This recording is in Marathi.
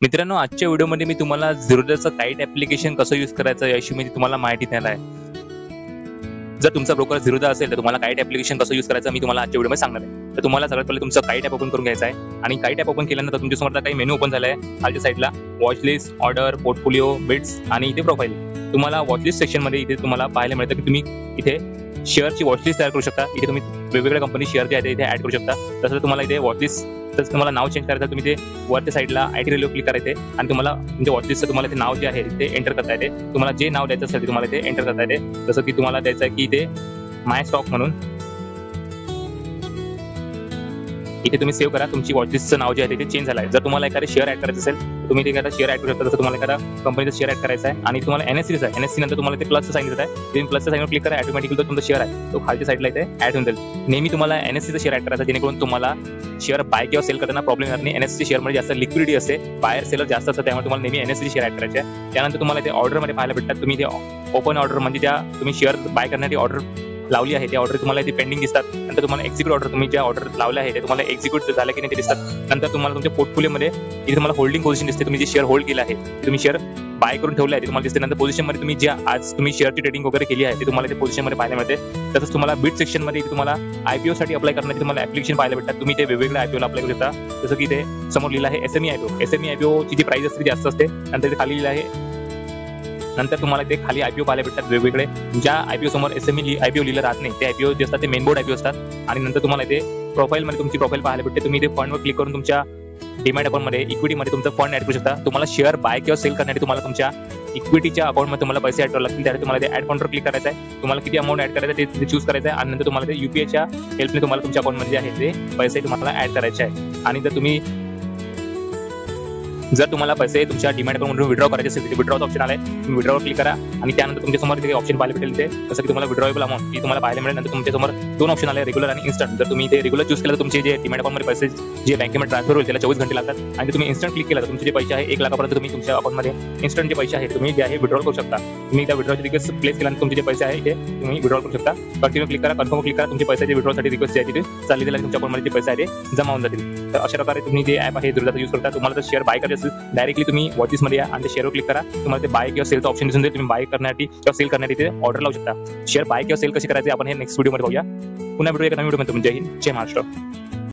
मित्रांनो, आजच्या व्हिडिओमध्ये मी तुम्हाला Zerodhaचं काईट ॲप्लिकेशन कसं यूज करायचं याची मी तुम्हाला माहिती देणार आहे. जर तुमचा ब्रोकर Zerodha असेल तर तुम्हाला काईट ॲप्लिकेशन कसं यूज करायचं मी तुम्हाला आजच्या व्हिडिओमध्ये सांगणार आहे. तर तुम्हाला सगळ्यात पहिले तुमचं काईट ॲप ओपन करून घ्यायचं आहे आणि काईट ॲप ओपन केल्यानंतर तुमच्यासमोर काही मेनू ओपन झाला आहे. खालच्या साईडला watch list, order, portfolio, bits आणि इथे प्रोफाइल. तुम्हाला वॉच लिस्ट सेक्शनमध्ये इथे तुम्हाला पाहायला मिळतं की तुम्ही इथे शेअरची वॉच लिस्ट तयार करू शकता. इथे तुम्ही वेगवेगळ्या कंपनी शेअर जे आहेत इथे ॲड करू शकता. तसं तुम्हाला इथे वॉच लिस्ट तर तुम्हाला नाव चेंज करायचं तुम्ही ते वरच्या साईडला आयटी रेल्वे क्लिक करायचे आणि तुम्हाला म्हणजे वॉचलिस्टचं तुम्हाला ते नाव जे आहे ते एंटर करता येते. तुम्हाला जे नाव द्यायचं असेल ते तुम्हाला ते एंटर करता येते. जसं की तुम्हाला द्यायचं आहे की इथे माय स्टॉक म्हणून इथे तुम्ही सेव्ह करा. तुमची वॉचलिस्टचं नाव जे आहे ते चेंज झालं आहे. जर तुम्हाला एखादं शेअर ॲड करायचं असेल तर तुम्ही ते एखादा शेअर ॲड करू शकता. जसं तुम्हाला एखादा कंपनीचं शेअर ॲड करायचं आहे आणि तुम्हाला NSE आहे. NSE नंतर तुम्हाला ते प्लसचं साईन देत आहे. तुम्ही प्लसचं साईनवर क्लिक करा, ऑटोमॅटिकली तुमचा शेअर आहे तो खालच्या साईडला इथे ॲड होऊन जाईल. नेहमी तुम्हाला NSEचं शेअर ॲड करायचं जेणेकरून तुम्हाला शेअर बाय किंवा सेल करताना प्रॉब्लेम येणार नाही. NSE शेअरमध्ये जास्त लिक्विडिटी असते, बायर सेलर जास्त असतं, त्यामुळे तुम्हाला नेहमी NSE शेअर ॲड करायचे आहे. त्यानंतर तुम्हाला इथे ऑर्डरमध्ये पाहायला भेटतात. तुम्ही इथे ओपन ऑर्डर म्हणजे ज्या तुम्ही शेअर बाय करण्याची ऑर्डर लावली आहे त्या ऑर्डर तुम्हाला इथे पेंडिंग दिसतात. नंतर तुम्हाला एक्झिक्यूट ऑर्डर तुम्ही ज्या ऑर्डर लावल्या आहे ते तुम्हाला एक्झिक्यूट झालं की नाही ते दिसतात. नंतर तुम्हाला तुमच्या पोर्टफोलिओमध्ये इथे तुम्हाला होल्डिंग पोझिशन दिसते. तुम्ही जे शेअर होल्ड केलं आहे तुम्ही शेअर बाय करून ठेवले आहे ते तुम्हाला दिसते. नंतर पोझिशनमध्ये तुम्ही ज्या आज तुम्ही शेअरची ट्रेडिंग वगैरे केली आहे ते तुम्हाला ते पोझिशनमध्ये पाहायला मिळते. तसंच तुम्हाला बिट सेक्शनमध्ये इथे तुम्हाला IPO साठी अप्लाय करण्याची तुम्हाला ॲप्लिकेशन पाहायला भेटतात. तुम्ही ते वेगवेगळ्या IPOला अप्लाय करू शकता. जसं की इथे समोर लिहिलं आहे SME IPO. SME IPO ची जी प्राइस असते जास्त असते. नंतर इथे खाली लिहिलं आहे. नंतर तुम्हाला ते खाली IPO पाहायला भेटतात वेगवेगळे. ज्या IPO समोर SME IPO लिहिलं राहत नाही ते IPO जे असतात ते मेन बोर्ड IPO असतात. आणि नंतर तुम्हाला इथे प्रोफाईलमध्ये तुमची प्रोफाईल पाहायला भेटते. तुम्ही इथे फंडवर क्लिक करून तुमच्या डीमॅट अकाउंटमध्ये इक्विटीमध्ये तुमचं फंड ॲड करू शकता. तुम्हाला शेअर बाय किंवा सेल करण्यासाठी तुम्हाला तुमच्या इक्विटीच्या अकाउंटमध्ये तुम्हाला पैसे ॲड करावे लागतील. त्यासाठी तुम्हाला ते ॲड काउंटर क्लिक करायचं आहे. तुम्हाला किती अमाऊंट ॲड करायचं आहे ते चूज करायचं आहे आणि नंतर तुम्हाला ते UPIच्या हेल्पने तुम्हाला तुमच्या अकाउंटमध्ये जे आहे ते पैसे तुम्हाला ॲड करायचे आहे. आणि जर तुम्हाला पैसे तुमच्या डीमॅट अकाउंटमधून विड्रॉ करायचे असेल तर विड्रॉचं ऑप्शन आलं आहे. तुम्ही विड्रॉवर क्लिक करा आणि त्यानंतर तुमच्यासमोर तिथे ऑप्शन पाहायला भेटेल. ते जसं की तुम्हाला विड्रॉएबल अमाऊंट ती तुम्हाला पाहायला मिळेल. नंतर तुमच्यासमोर दोन ऑप्शन आले, रेग्युलर आणि इन्स्टंट. जर तुम्ही ते रेग्युलर चूज केलं तर तुमचे जे डीमॅट अकाउंटमध्ये पैसे जे बँकेमध्ये ट्रान्सफर होईल त्याला 24 घंटे लागतात. आणि तुम्ही इन्स्टंट क्लिक केलं तर तुमचे जे पैसे आहे 1 लाखापर्यंत तुम्ही तुमच्या अकाउंटमध्ये इन्स्टंट जे पैसे आहेत तुम्ही जे आहे विड्रॉल करू शकता. तुम्ही त्या विड्रॉची रिक्वेस्ट प्लेस केल्यानंतर तुमचे जे पैसे आहे ते तुम्ही विड्रॉल करू शकता. कंटिन्यू क्लिक करा, कन्फर्म क्लिक करा. तुमचे पैसे विड्रॉसाठी रिक्वेस्ट जे आहे तिथे चालली जाईल आणि तुमच्या अकाउंटमध्ये जे पैसे आहे ते जमा होऊन जातील. तर अशा प्रकारे तुम्ही जे ॲप आहे Zerodhaचं यूज करता. तुम्हाला जर शेअर बाय करायचे असेल डायरेक्टली तुम्ही वॉचलिस्टमध्ये या आणि शेअरवर क्लिक करा. तुम्हाला ते बाय किंवा सेलचा ऑप्शन दिसून जाईल. तुम्ही बाय करण्यासाठी किंवा सेल करण्यासाठी ते ऑर्डर लावू शकता. शेअर बाय किंवा सेल कशी करायचे आपण हे नेक्स्ट व्हिडिओमध्ये पाहूया. पुन्हा भेटूया एका नवीन व्हिडिओमध्ये. जय हिंद, जय महाराष्ट्र.